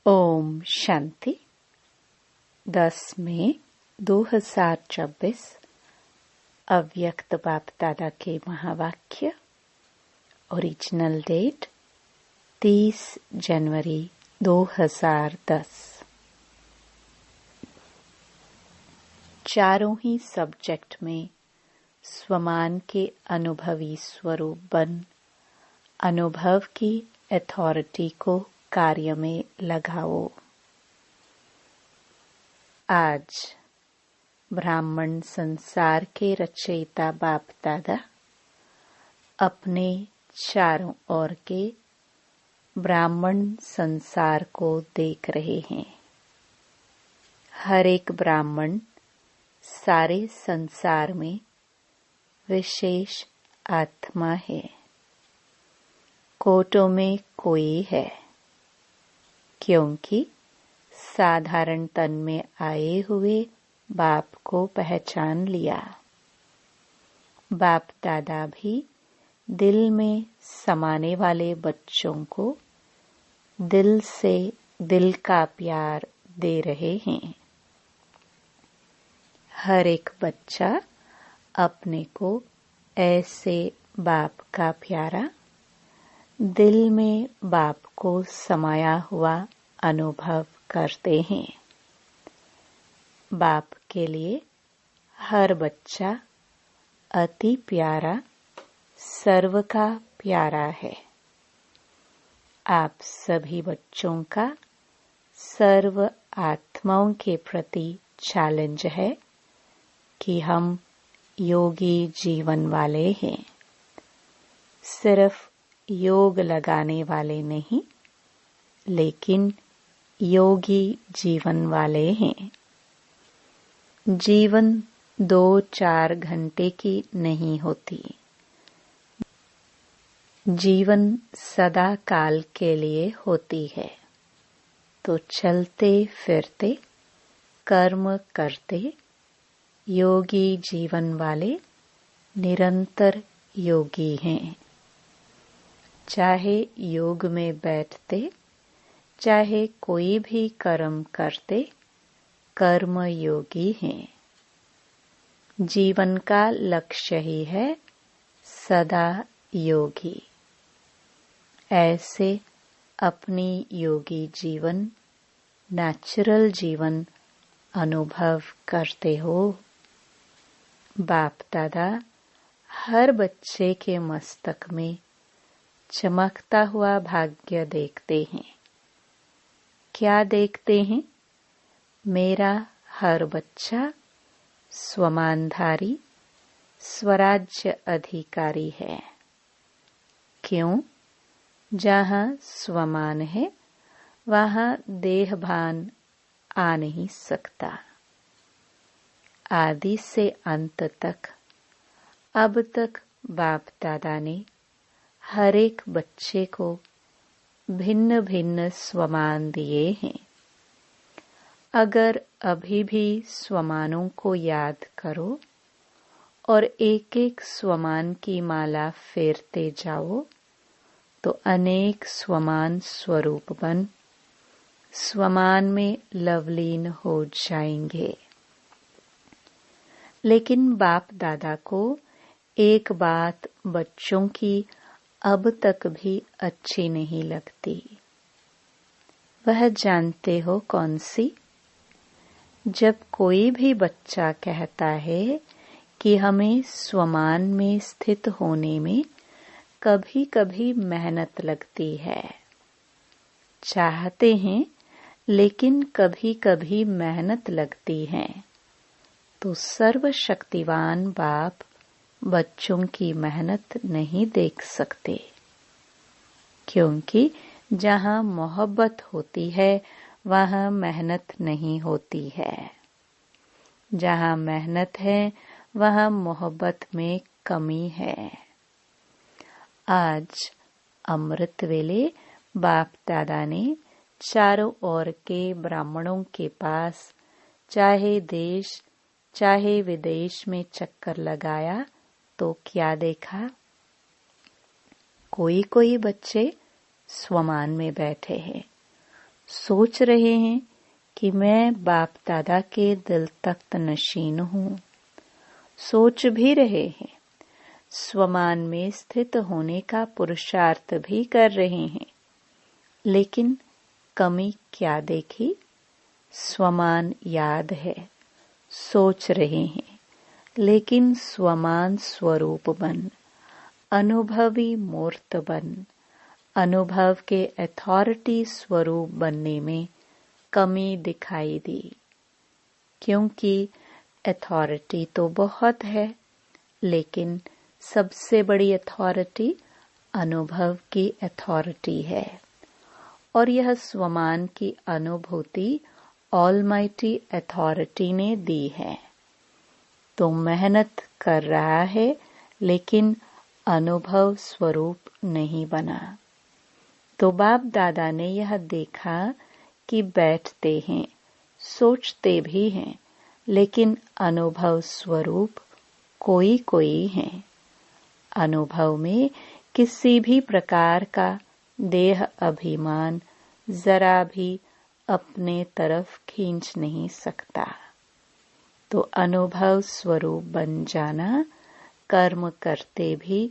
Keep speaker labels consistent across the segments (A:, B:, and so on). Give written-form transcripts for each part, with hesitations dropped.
A: ओम शांति। 10 मई 2024 अव्यक्त बाप दादा के महावाक्य। ओरिजिनल डेट 30 जनवरी 2010। चारों ही सब्जेक्ट में स्वमान के अनुभवी स्वरूप बन अनुभव की अथॉरिटी को कार्य में लगाओ। आज ब्राह्मण संसार के रचयिता बाप दादा अपने चारों ओर के ब्राह्मण संसार को देख रहे हैं। हर एक ब्राह्मण सारे संसार में विशेष आत्मा है। कोटों में कोई है, क्योंकि साधारण तन में आए हुए बाप को पहचान लिया। बाप दादा भी दिल में समाने वाले बच्चों को दिल से दिल का प्यार दे रहे हैं। हर एक बच्चा अपने को ऐसे बाप का प्यारा, दिल में बाप को समाया हुआ अनुभव करते हैं। बाप के लिए हर बच्चा अति प्यारा, सर्व का प्यारा है। आप सभी बच्चों का सर्व आत्माओं के प्रति चैलेंज है कि हम योगी जीवन वाले हैं। सिर्फ योग लगाने वाले नहीं, लेकिन योगी जीवन वाले हैं। जीवन 2-4 घंटे की नहीं होती। जीवन सदा काल के लिए होती है। तो चलते फिरते कर्म करते योगी जीवन वाले निरंतर योगी हैं। चाहे योग में बैठते, चाहे कोई भी कर्म करते, कर्म योगी हैं। जीवन का लक्ष्य ही है सदा योगी। ऐसे अपनी योगी जीवन, नेचुरल जीवन अनुभव करते हो। बाप दादा हर बच्चे के मस्तक में चमकता हुआ भाग्य देखते हैं। क्या देखते हैं? मेरा हर बच्चा स्वमानधारी, स्वराज्य अधिकारी है। क्यों? जहाँ स्वमान है, वहाँ देहभान आ नहीं सकता। आदि से अंत तक, अब तक बाप दादा ने हर एक बच्चे को भिन्न भिन्न स्वमान दिए हैं। अगर अभी भी स्वमानों को याद करो और एक एक स्वमान की माला फेरते जाओ, तो अनेक स्वमान स्वरूप बन स्वमान में लवलीन हो जाएंगे। लेकिन बाप दादा को एक बात बच्चों की अब तक भी अच्छी नहीं लगती। वह जानते हो कौन सी? जब कोई भी बच्चा कहता है कि हमें स्वमान में स्थित होने में कभी कभी मेहनत लगती है। चाहते हैं, लेकिन कभी कभी मेहनत लगती है। तो सर्वशक्तिवान बाप बच्चों की मेहनत नहीं देख सकते, क्योंकि जहाँ मोहब्बत होती है वहाँ मेहनत नहीं होती है। जहाँ मेहनत है वहाँ मोहब्बत में कमी है। आज अमृत वेले बाप दादा ने चारों ओर के ब्राह्मणों के पास चाहे देश चाहे विदेश में चक्कर लगाया तो क्या देखा? कोई कोई बच्चे स्वमान में बैठे हैं, सोच रहे हैं कि मैं बाप दादा के दिल तख्त नशीन हूँ। सोच भी रहे हैं, स्वमान में स्थित होने का पुरुषार्थ भी कर रहे हैं, लेकिन कमी क्या देखी? स्वमान याद है, सोच रहे हैं, लेकिन स्वमान स्वरूप बन, अनुभवी मूर्त बन, अनुभव के अथॉरिटी स्वरूप बनने में कमी दिखाई दी। क्योंकि अथॉरिटी तो बहुत है, लेकिन सबसे बड़ी अथॉरिटी अनुभव की अथॉरिटी है, और यह स्वमान की अनुभूति ऑलमाइटी अथॉरिटी ने दी है। तो मेहनत कर रहा है, लेकिन अनुभव स्वरूप नहीं बना। तो बाप दादा ने यह देखा कि बैठते हैं, सोचते भी हैं, लेकिन अनुभव स्वरूप कोई कोई है। अनुभव में किसी भी प्रकार का देह अभिमान जरा भी अपने तरफ खींच नहीं सकता। तो अनुभव स्वरूप बन जाना, कर्म करते भी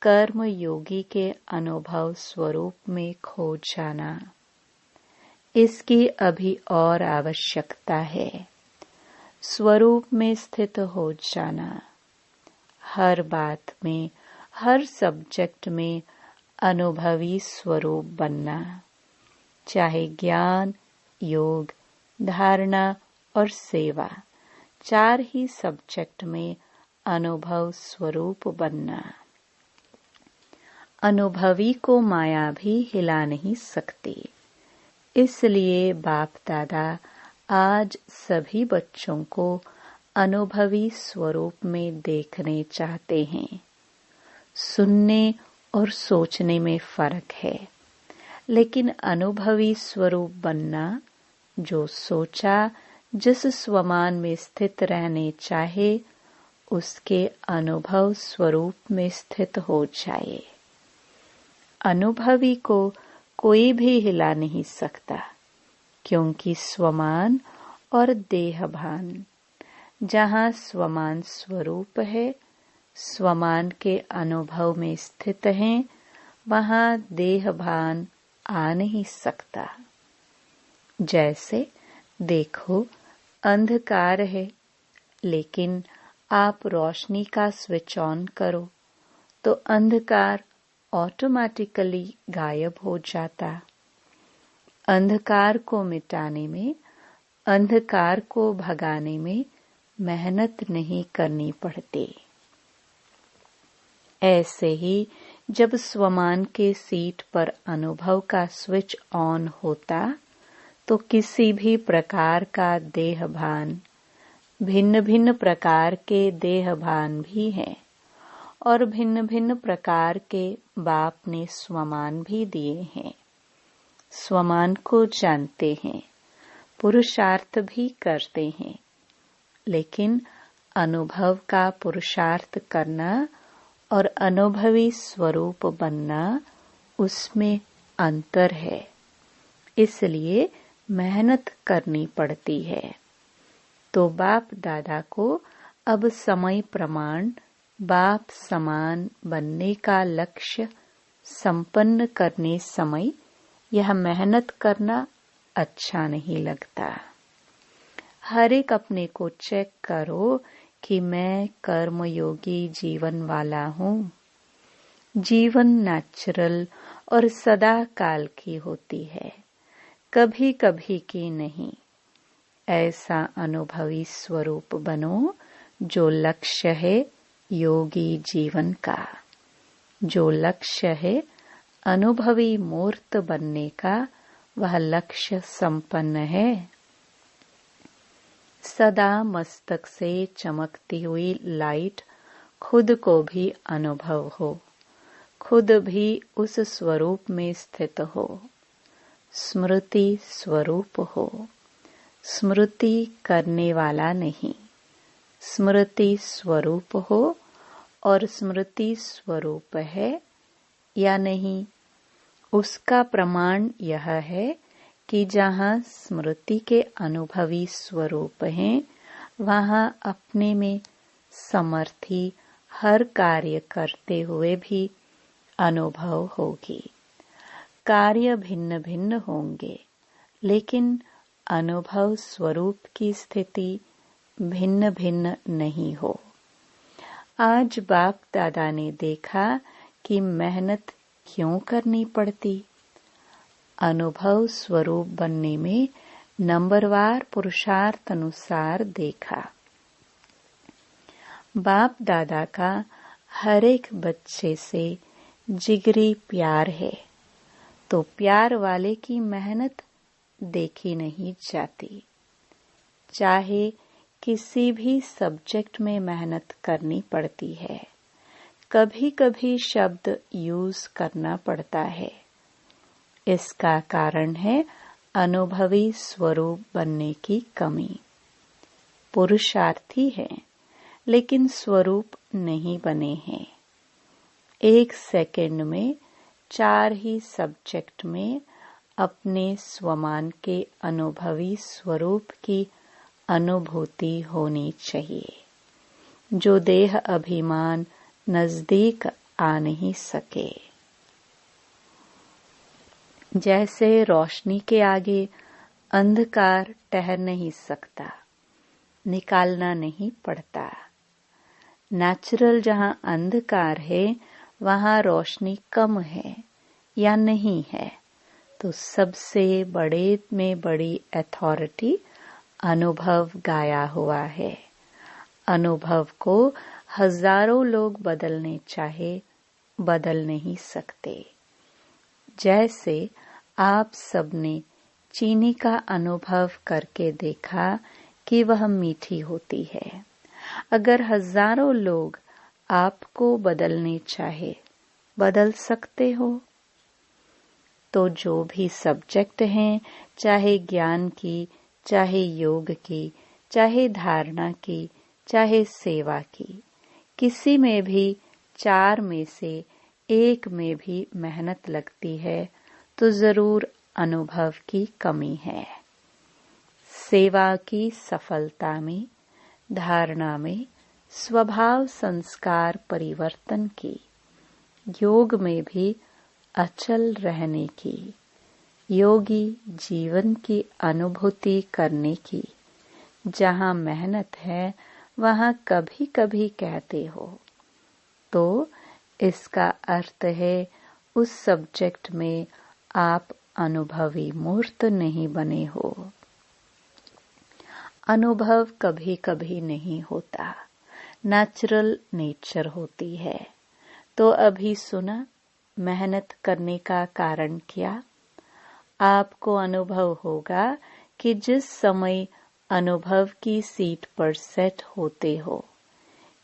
A: कर्म योगी के अनुभव स्वरूप में खो जाना, इसकी अभी और आवश्यकता है। स्वरूप में स्थित हो जाना, हर बात में, हर सब्जेक्ट में अनुभवी स्वरूप बनना, चाहे ज्ञान, योग, धारणा और सेवा, 4 ही सब्जेक्ट में अनुभव स्वरूप बनना। अनुभवी को माया भी हिला नहीं सकती। इसलिए बाप दादा आज सभी बच्चों को अनुभवी स्वरूप में देखने चाहते हैं। सुनने और सोचने में फर्क है, लेकिन अनुभवी स्वरूप बनना, जो सोचा, जिस स्वमान में स्थित रहने चाहे, उसके अनुभव स्वरूप में स्थित हो जाए। अनुभवी को कोई भी हिला नहीं सकता, क्योंकि स्वमान और देहभान, जहाँ स्वमान स्वरूप है, स्वमान के अनुभव में स्थित हैं, वहाँ देहभान आ नहीं सकता। जैसे देखो, अंधकार है, लेकिन आप रोशनी का स्विच ऑन करो तो अंधकार ऑटोमेटिकली गायब हो जाता। अंधकार को मिटाने में, अंधकार को भगाने में मेहनत नहीं करनी पड़ती। ऐसे ही जब स्वमान के सीट पर अनुभव का स्विच ऑन होता, तो किसी भी प्रकार का देहभान, भिन्न भिन्न प्रकार के देहभान भी हैं, और भिन्न भिन्न प्रकार के बाप ने स्वमान भी दिए हैं। स्वमान को जानते हैं, पुरुषार्थ भी करते हैं, लेकिन अनुभव का पुरुषार्थ करना और अनुभवी स्वरूप बनना, उसमें अंतर है। इसलिए मेहनत करनी पड़ती है। तो बाप दादा को अब समय प्रमाण बाप समान बनने का लक्ष्य संपन्न करने समय यह मेहनत करना अच्छा नहीं लगता। हर एक अपने को चेक करो कि मैं कर्मयोगी जीवन वाला हूँ। जीवन नेचुरल और सदा काल की होती है, कभी कभी की नहीं। ऐसा अनुभवी स्वरूप बनो जो लक्ष्य है योगी जीवन का, जो लक्ष्य है अनुभवी मूर्त बनने का, वह लक्ष्य संपन्न है। सदा मस्तक से चमकती हुई लाइट खुद को भी अनुभव हो, खुद भी उस स्वरूप में स्थित हो, स्मृति स्वरूप हो। स्मृति करने वाला नहीं, स्मृति स्वरूप हो। और स्मृति स्वरूप है या नहीं, उसका प्रमाण यह है कि जहाँ स्मृति के अनुभवी स्वरूप हैं, वहाँ अपने में समर्थी हर कार्य करते हुए भी अनुभव होगी। कार्य भिन्न भिन्न होंगे, लेकिन अनुभव स्वरूप की स्थिति भिन्न भिन्न नहीं हो। आज बाप दादा ने देखा कि मेहनत क्यों करनी पड़ती। अनुभव स्वरूप बनने में नंबरवार पुरुषार्थ अनुसार देखा। बाप दादा का हर एक बच्चे से जिगरी प्यार है, तो प्यार वाले की मेहनत देखी नहीं जाती। चाहे किसी भी सब्जेक्ट में मेहनत करनी पड़ती है, कभी कभी शब्द यूज करना पड़ता है। इसका कारण है अनुभवी स्वरूप बनने की कमी। पुरुषार्थी हैं, लेकिन स्वरूप नहीं बने हैं। 1 सेकंड में 4 ही सब्जेक्ट में अपने स्वमान के अनुभवी स्वरूप की अनुभूति होनी चाहिए, जो देह अभिमान नजदीक आ नहीं सके। जैसे रोशनी के आगे अंधकार ठहर नहीं सकता, निकालना नहीं पड़ता। नेचुरल जहाँ अंधकार है, वहाँ रोशनी कम है या नहीं है, तो सबसे बड़े में बड़ी अथॉरिटी अनुभव गाया हुआ है। अनुभव को हजारों लोग बदलने चाहे, बदल नहीं सकते। जैसे आप सबने चीनी का अनुभव करके देखा कि वह मीठी होती है। अगर हजारों लोग आपको बदलने चाहे, बदल सकते हो। तो जो भी सब्जेक्ट हैं, चाहे ज्ञान की, चाहे योग की, चाहे धारणा की, चाहे सेवा की, किसी में भी 4 में से 1 में भी मेहनत लगती है, तो जरूर अनुभव की कमी है। सेवा की सफलता में, धारणा में, स्वभाव संस्कार परिवर्तन की, योग में भी अचल रहने की, योगी जीवन की अनुभूति करने की, जहाँ मेहनत है वहाँ कभी कभी कहते हो, तो इसका अर्थ है उस सब्जेक्ट में आप अनुभवी मूर्त नहीं बने हो। अनुभव कभी कभी नहीं होता, नेचुरल नेचर होती है। तो अभी सुना मेहनत करने का कारण क्या? आपको अनुभव होगा कि जिस समय अनुभव की सीट पर सेट होते हो,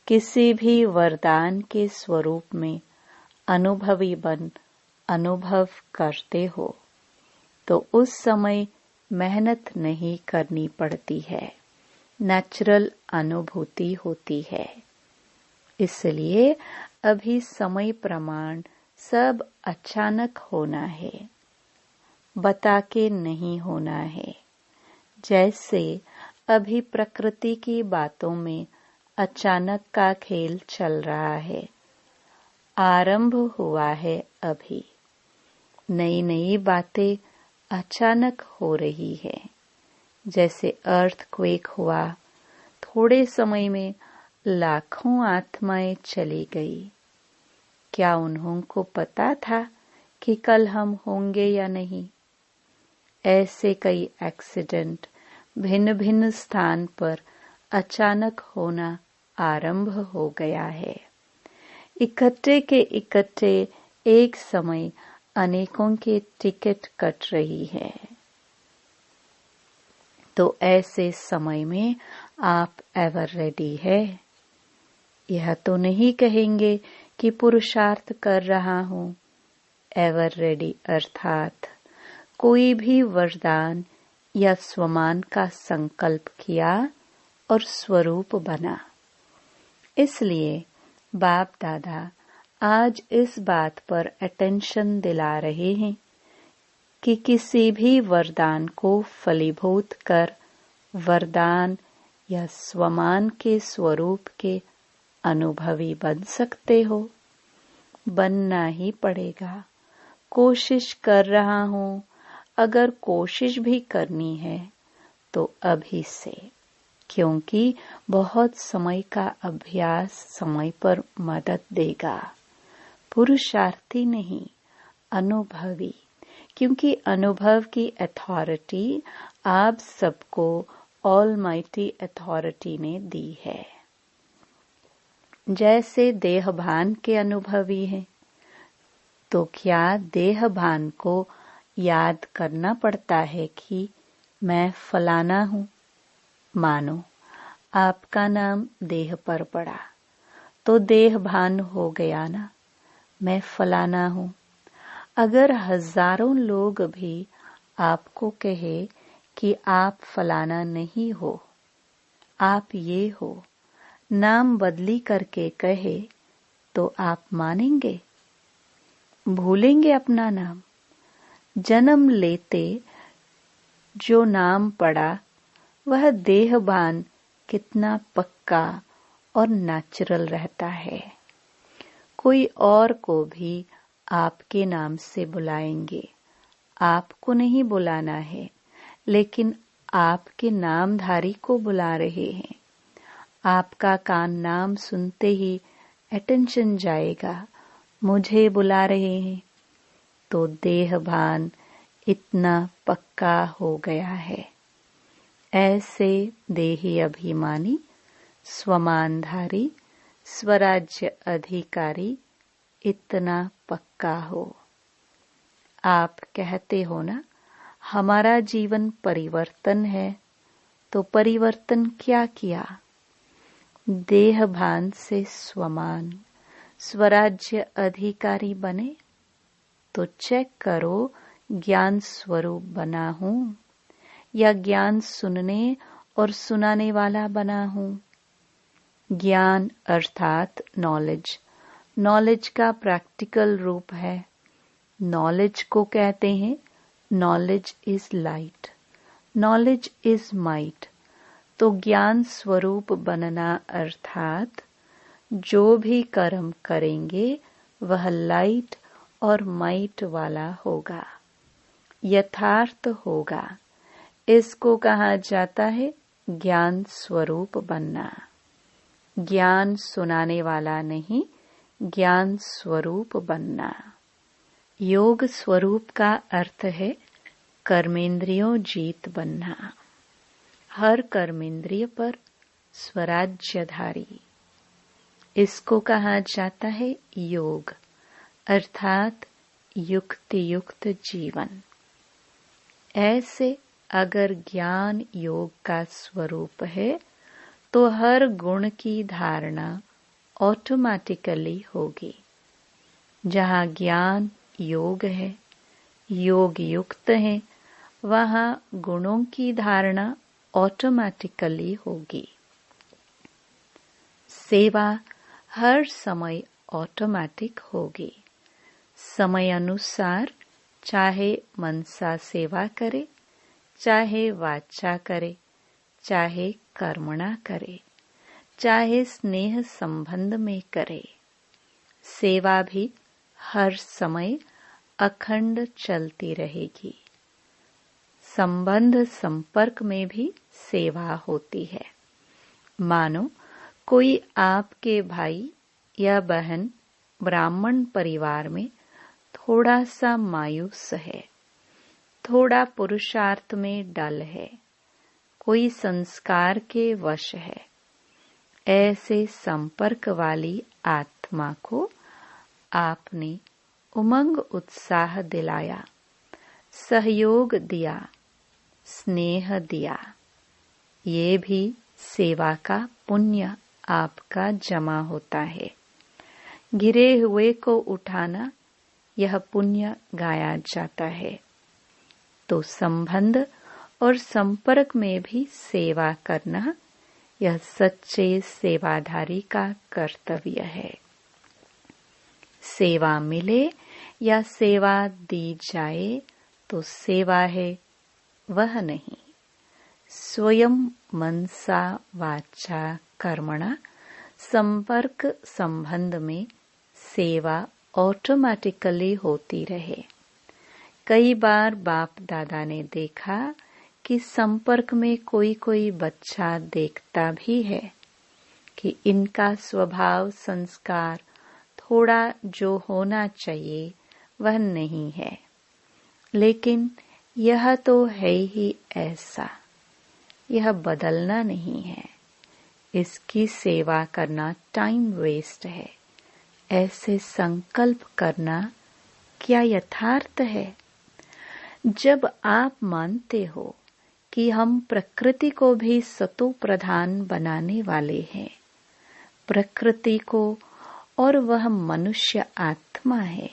A: किसी भी वरदान के स्वरूप में अनुभवी बन अनुभव करते हो, तो उस समय मेहनत नहीं करनी पड़ती है, नेचुरल अनुभूति होती है। इसलिए अभी समय प्रमाण सब अचानक होना है, बता के नहीं होना है। जैसे अभी प्रकृति की बातों में अचानक का खेल चल रहा है, आरंभ हुआ है। अभी नई नई बातें अचानक हो रही है। जैसे अर्थक्वेक हुआ, थोड़े समय में लाखों आत्माएं चली गई। क्या उन्हों को पता था कि कल हम होंगे या नहीं? ऐसे कई एक्सीडेंट भिन्न भिन्न स्थान पर अचानक होना आरंभ हो गया है। इकट्ठे के इकट्ठे एक समय अनेकों के टिकट कट रही है। तो ऐसे समय में आप एवर रेडी है। यह तो नहीं कहेंगे कि पुरुषार्थ कर रहा हूँ। एवर रेडी अर्थात कोई भी वरदान या स्वमान का संकल्प किया और स्वरूप बना। इसलिए बाप दादा आज इस बात पर अटेंशन दिला रहे हैं कि किसी भी वरदान को फलीभूत कर वरदान या स्वमान के स्वरूप के अनुभवी बन सकते हो। बनना ही पड़ेगा। कोशिश कर रहा हूँ, अगर कोशिश भी करनी है तो अभी से, क्योंकि बहुत समय का अभ्यास समय पर मदद देगा। पुरुषार्थी नहीं, अनुभवी, क्योंकि अनुभव की अथॉरिटी आप सबको ऑलमाइटी अथॉरिटी ने दी है। जैसे देहभान के अनुभवी हैं, तो क्या देहभान को याद करना पड़ता है कि मैं फलाना हूँ? मानो आपका नाम देह पर पड़ा तो देहभान हो गया ना, मैं फलाना हूँ। अगर हजारों लोग भी आपको कहे कि आप फलाना नहीं हो, आप ये हो, नाम बदली करके कहे, तो आप मानेंगे? भूलेंगे अपना नाम? जन्म लेते जो नाम पड़ा वह देहभान कितना पक्का और नेचुरल रहता है। कोई और को भी आपके नाम से बुलाएंगे, आपको नहीं बुलाना है, लेकिन आपके नामधारी को बुला रहे हैं। आपका कान नाम सुनते ही अटेंशन जाएगा, मुझे बुला रहे हैं, तो देहभान इतना पक्का हो गया है। ऐसे देही अभिमानी, स्वमानधारी, स्वराज्य अधिकारी इतना पक्का हो। आप कहते हो ना, हमारा जीवन परिवर्तन है, तो परिवर्तन क्या किया? देहभान से स्वमान, स्वराज्य अधिकारी बने। तो चेक करो, ज्ञान स्वरूप बना हूँ या ज्ञान सुनने और सुनाने वाला बना हूँ। ज्ञान अर्थात नॉलेज, नॉलेज का प्रैक्टिकल रूप है। नॉलेज को कहते हैं knowledge is light, knowledge is might. तो ज्ञान स्वरूप बनना अर्थात जो भी कर्म करेंगे वह लाइट और माइट वाला होगा, यथार्थ होगा। इसको कहा जाता है ज्ञान स्वरूप बनना। ज्ञान सुनाने वाला नहीं, ज्ञान स्वरूप बनना। योग स्वरूप का अर्थ है कर्मेंद्रियों जीत बनना। हर कर्मेंद्रिय पर स्वराज्यधारी। इसको कहा जाता है योग, अर्थात युक्ति युक्त जीवन। ऐसे अगर ज्ञान योग का स्वरूप है तो हर गुण की धारणा ऑटोमेटिकली होगी। जहाँ ज्ञान योग है, योग युक्त है, वहाँ गुणों की धारणा ऑटोमेटिकली होगी। सेवा हर समय ऑटोमेटिक होगी। समय अनुसार चाहे मनसा सेवा करे, चाहे वाचा करे, चाहे कर्मणा करे, चाहे स्नेह संबंध में करे, सेवा भी हर समय अखंड चलती रहेगी। संबंध संपर्क में भी सेवा होती है। मानो कोई आपके भाई या बहन ब्राह्मण परिवार में थोड़ा सा मायूस है, थोड़ा पुरुषार्थ में डल है, कोई संस्कार के वश है। ऐसे संपर्क वाली आत्मा को आपने उमंग उत्साह दिलाया, सहयोग दिया, स्नेह दिया। ये भी सेवा का पुण्य आपका जमा होता है। गिरे हुए को उठाना, यह पुण्य गाया जाता है। तो संबंध और संपर्क में भी सेवा करना, यह सच्चे सेवाधारी का कर्तव्य है। सेवा मिले या सेवा दी जाए, तो सेवा है वह नहीं। स्वयं मनसा वाचा कर्मणा संपर्क संबंध में सेवा ऑटोमेटिकली होती रहे। कई बार बाप दादा ने देखा कि संपर्क में कोई कोई बच्चा देखता भी है कि इनका स्वभाव संस्कार थोड़ा जो होना चाहिए वह नहीं है, लेकिन यह तो है ही ऐसा, यह बदलना नहीं है। इसकी सेवा करना टाइम वेस्ट है। ऐसे संकल्प करना क्या यथार्थ है? जब आप मानते हो कि हम प्रकृति को भी सतो प्रधान बनाने वाले हैं, प्रकृति को, और वह मनुष्य आत्मा है,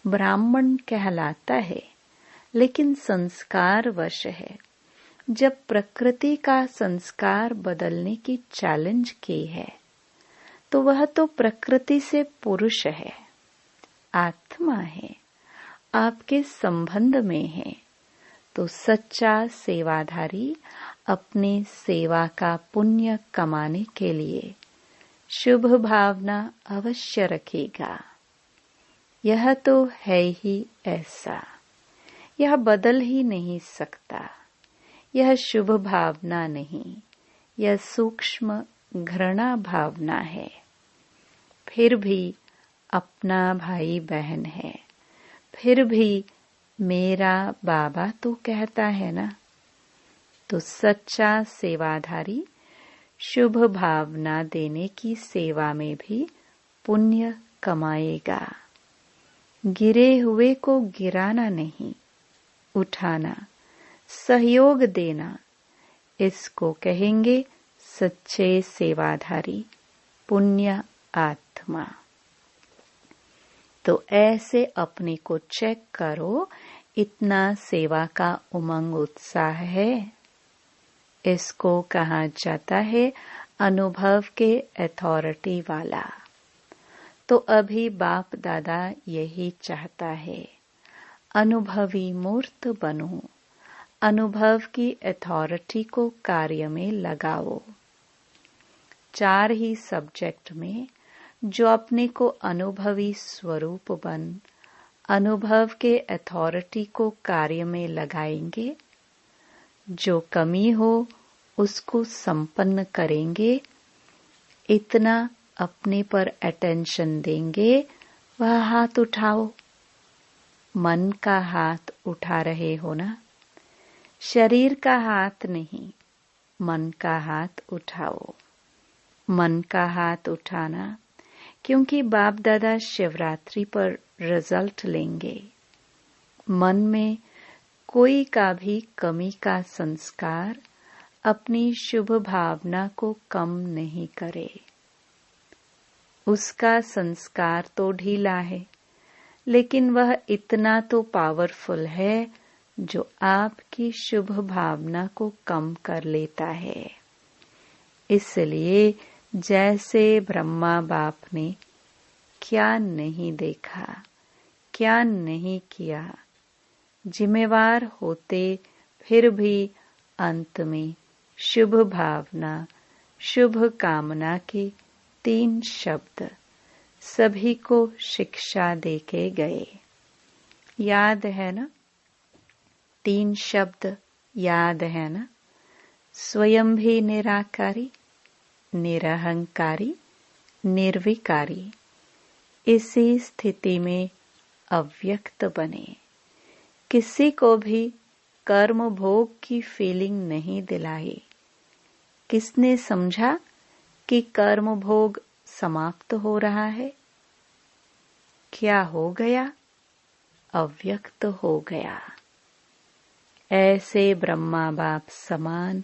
A: ब्राह्मण कहलाता है, लेकिन संस्कार वश है। जब प्रकृति का संस्कार बदलने की चैलेंज की है, तो वह तो प्रकृति से पुरुष है, आत्मा है, आपके संबंध में है। तो सच्चा सेवाधारी अपनी सेवा का पुण्य कमाने के लिए शुभ भावना अवश्य रखेगा। यह तो है ही ऐसा, यह बदल ही नहीं सकता। यह शुभ भावना नहीं, यह सूक्ष्म घृणा भावना है। फिर भी अपना भाई बहन है, फिर भी मेरा बाबा तो कहता है ना। तो सच्चा सेवाधारी शुभ भावना देने की सेवा में भी पुण्य कमाएगा। गिरे हुए को गिराना नहीं, उठाना, सहयोग देना, इसको कहेंगे सच्चे सेवाधारी पुण्य आत्मा। तो ऐसे अपने को चेक करो, इतना सेवा का उमंग उत्साह है। इसको कहा जाता है अनुभव के अथॉरिटी वाला। तो अभी बाप दादा यही चाहता है, अनुभवी मूर्त बनो, अनुभव की अथॉरिटी को कार्य में लगाओ। 4 ही सब्जेक्ट में जो अपने को अनुभवी स्वरूप बन अनुभव के अथॉरिटी को कार्य में लगाएंगे, जो कमी हो उसको संपन्न करेंगे, इतना अपने पर अटेंशन देंगे। वह हाथ उठाओ, मन का हाथ उठा रहे हो ना, शरीर का हाथ नहीं, मन का हाथ उठाओ। मन का हाथ उठाना, क्योंकि बाप दादा शिवरात्रि पर रिजल्ट लेंगे। मन में कोई का भी कमी का संस्कार अपनी शुभ भावना को कम नहीं करे। उसका संस्कार तो ढीला है, लेकिन वह इतना तो पावरफुल है जो आपकी शुभ भावना को कम कर लेता है। इसलिए जैसे ब्रह्मा बाप ने क्या नहीं देखा, क्या नहीं किया, जिम्मेवार होते फिर भी अंत में शुभ भावना, शुभ कामना के 3 शब्द सभी को शिक्षा देके गए। याद है ना? 3 शब्द याद है ना? स्वयं भी निराकारी, निरहंकारी, निर्विकारी। इसी स्थिति में अव्यक्त बने। किसी को भी कर्म भोग की फीलिंग नहीं दिलाई। किसने समझा कि कर्म भोग समाप्त हो रहा है? क्या हो गया? अव्यक्त हो गया। ऐसे ब्रह्मा बाप समान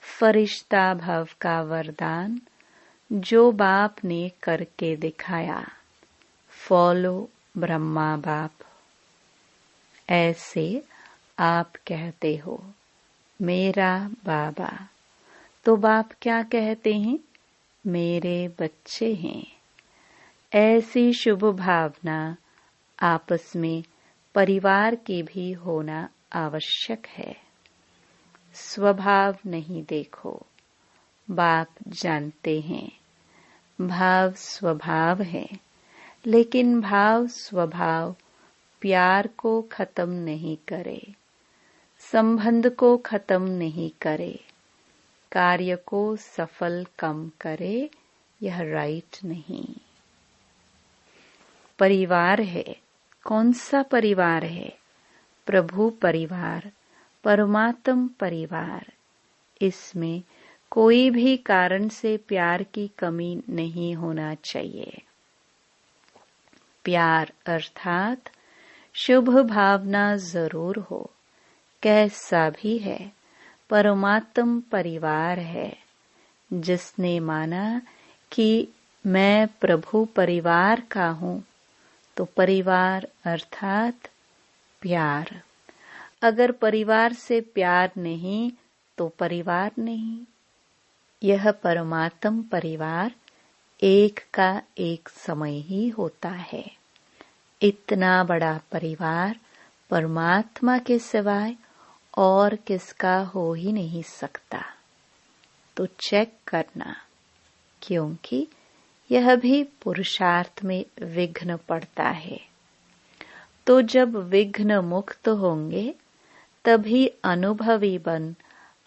A: फरिश्ता भव का वरदान जो बाप ने करके दिखाया, फॉलो ब्रह्मा बाप। ऐसे आप कहते हो मेरा बाबा, तो बाप क्या कहते हैं? मेरे बच्चे हैं। ऐसी शुभ भावना आपस में परिवार के भी होना आवश्यक है। स्वभाव नहीं देखो, बाप जानते हैं भाव स्वभाव है, लेकिन भाव स्वभाव प्यार को खत्म नहीं करे, संबंध को खत्म नहीं करे, कार्य को सफल कम करे, यह राइट नहीं। परिवार है, कौन सा परिवार है? प्रभु परिवार, परमात्म परिवार। इसमें कोई भी कारण से प्यार की कमी नहीं होना चाहिए। प्यार अर्थात शुभ भावना जरूर हो, कैसा भी है, परमात्म परिवार है। जिसने माना कि मैं प्रभु परिवार का हूँ, तो परिवार अर्थात प्यार। अगर परिवार से प्यार नहीं तो परिवार नहीं। यह परमात्म परिवार एक का एक समय ही होता है। इतना बड़ा परिवार परमात्मा के सिवाय और किसका हो ही नहीं सकता। तो चेक करना, क्योंकि यह भी पुरुषार्थ में विघ्न पड़ता है। तो जब विघ्न मुक्त होंगे तभी अनुभवी बन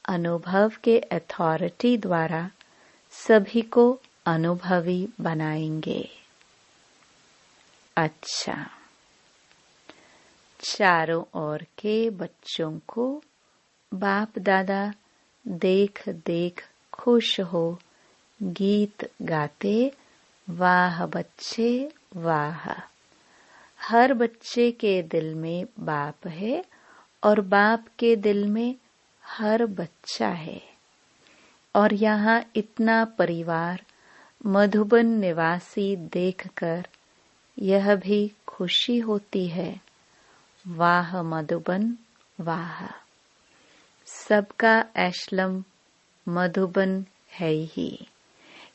A: अनुभव के अथॉरिटी द्वारा सभी को अनुभवी बनाएंगे। अच्छा, चारों ओर के बच्चों को बाप दादा देख देख खुश हो गीत गाते, वाह बच्चे वाह। हर बच्चे के दिल में बाप है और बाप के दिल में हर बच्चा है। और यहाँ इतना परिवार मधुबन निवासी देखकर यह भी खुशी होती है। वाह मधुबन वाह। सबका एशलम मधुबन है ही,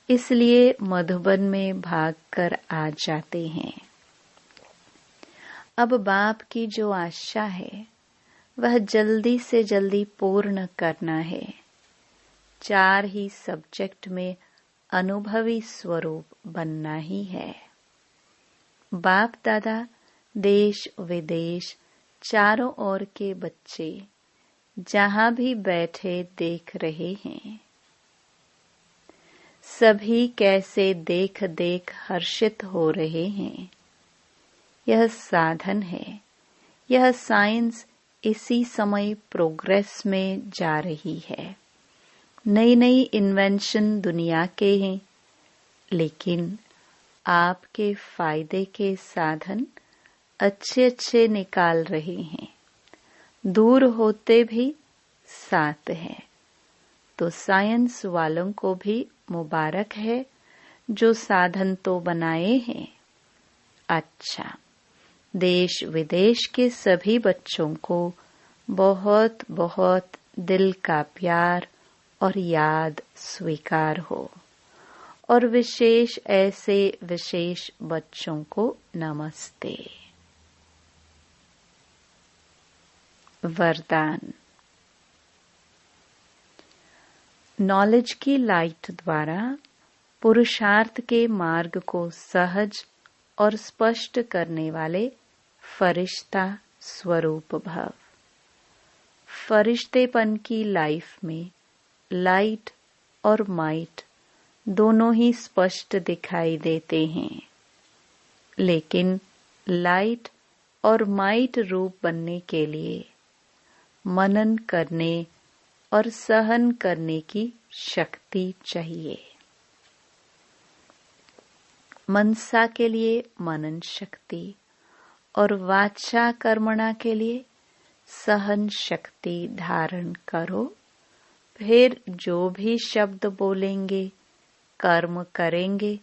A: इसलिए मधुबन में भागकर आ जाते हैं। अब बाप की जो आशा है वह जल्दी से जल्दी पूर्ण करना है। 4 ही सब्जेक्ट में अनुभवी स्वरूप बनना ही है। बाप दादा देश विदेश चारों ओर के बच्चे जहां भी बैठे देख रहे हैं। सभी कैसे देख देख हर्षित हो रहे हैं। यह साधन है। यह साइंस इसी समय प्रोग्रेस में जा रही है। नई नई इन्वेंशन दुनिया के हैं, लेकिन आपके फायदे के साधन अच्छे अच्छे निकाल रहे हैं। दूर होते भी साथ हैं। तो साइंस वालों को भी मुबारक है जो साधन तो बनाए हैं। अच्छा, देश विदेश के सभी बच्चों को बहुत बहुत दिल का प्यार और याद स्वीकार हो। और विशेष ऐसे विशेष बच्चों को नमस्ते। वरदान। नॉलेज की लाइट द्वारा पुरुषार्थ के मार्ग को सहज और स्पष्ट करने वाले फरिश्ता स्वरूप भव। फरिश्तेपन की लाइफ में लाइट और माइट दोनों ही स्पष्ट दिखाई देते हैं, लेकिन लाइट और माइट रूप बनने के लिए मनन करने और सहन करने की शक्ति चाहिए। मनसा के लिए मनन शक्ति और वाचा कर्मणा के लिए सहन शक्ति धारण करो। फिर जो भी शब्द बोलेंगे, कर्म करेंगे,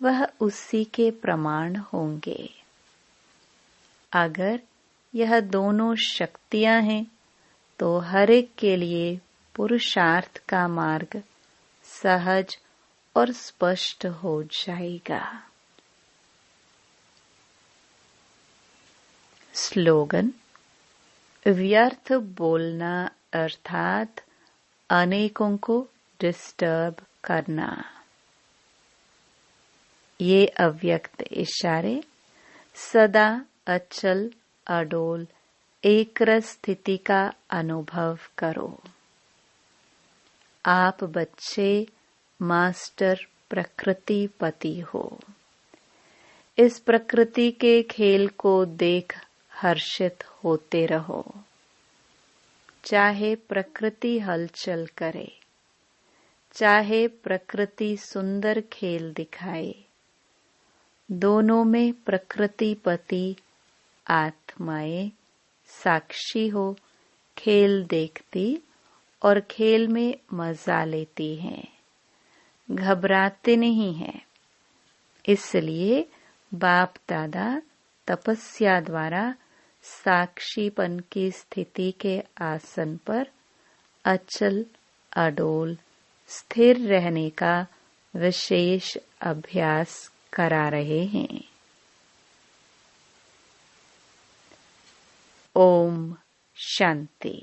A: वह उसी के प्रमाण होंगे। अगर यह दोनों शक्तियां हैं तो हर एक के लिए पुरुषार्थ का मार्ग सहज और स्पष्ट हो जाएगा। स्लोगन: व्यर्थ बोलना अर्थात अनेकों को डिस्टर्ब करना। ये अव्यक्त इशारे सदा अचल अडोल एकरस स्थिति का अनुभव करो। आप बच्चे मास्टर प्रकृति पति हो। इस प्रकृति के खेल को देख हर्षित होते रहो। चाहे प्रकृति हलचल करे, चाहे प्रकृति सुंदर खेल दिखाए, दोनों में प्रकृति पति आत्माएं साक्षी हो खेल देखती और खेल में मजा लेती हैं, घबराते नहीं हैं। इसलिए बाप दादा तपस्या द्वारा साक्षीपन की स्थिति के आसन पर अचल अडोल स्थिर रहने का विशेष अभ्यास करा रहे हैं। ओम शांति।